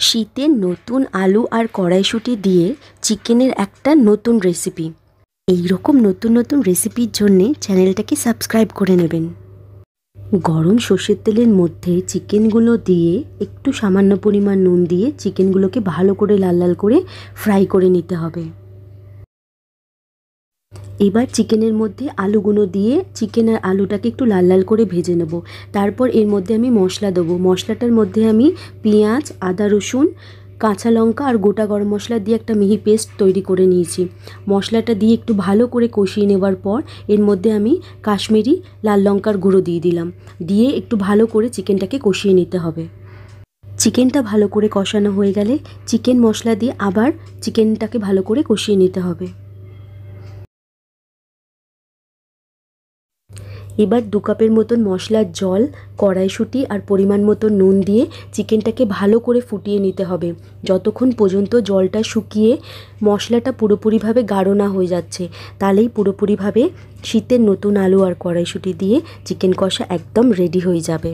শীতের নতুন আলু আর কড়াইশুঁটি দিয়ে চিকেনের একটা নতুন রেসিপি। এই রকম নতুন নতুন রেসিপির জন্যে চ্যানেলটাকে সাবস্ক্রাইব করে নেবেন। গরম সর্ষের তেলের মধ্যে চিকেনগুলো দিয়ে একটু সামান্য পরিমাণ নুন দিয়ে চিকেনগুলোকে ভালো করে লাল লাল করে ফ্রাই করে নিতে হবে। এবার চিকেনের মধ্যে আলুগুলো দিয়ে চিকেন আর আলুটাকে একটু লাল লাল করে ভেজে নেব। তারপর এর মধ্যে আমি মশলা দেবো। মশলাটার মধ্যে আমি পেঁয়াজ, আদা, রসুন, কাঁচা লঙ্কা আর গোটা গরম মশলা দিয়ে একটা মিহি পেস্ট তৈরি করে নিয়েছি। মশলাটা দিয়ে একটু ভালো করে কষিয়ে নেবার পর এর মধ্যে আমি কাশ্মীরি লাল লঙ্কার গুঁড়ো দিয়ে দিলাম। দিয়ে একটু ভালো করে চিকেনটাকে কষিয়ে নিতে হবে। চিকেনটা ভালো করে কষানো হয়ে গেলে চিকেন মশলা দিয়ে আবার চিকেনটাকে ভালো করে কষিয়ে নিতে হবে। এবার 2 কাপের মতন মশলার জল, কড়াইশুঁটি আর পরিমাণ মতো নুন দিয়ে চিকেনটাকে ভালো করে ফুটিয়ে নিতে হবে যতক্ষণ পর্যন্ত জলটা শুকিয়ে মশলাটা পুরোপুরিভাবে গাঢ় না হয়ে যাচ্ছে। তাহলেই পুরোপুরিভাবে শীতের নতুন আলু আর কড়াইশুঁটি দিয়ে চিকেন কষা একদম রেডি হয়ে যাবে।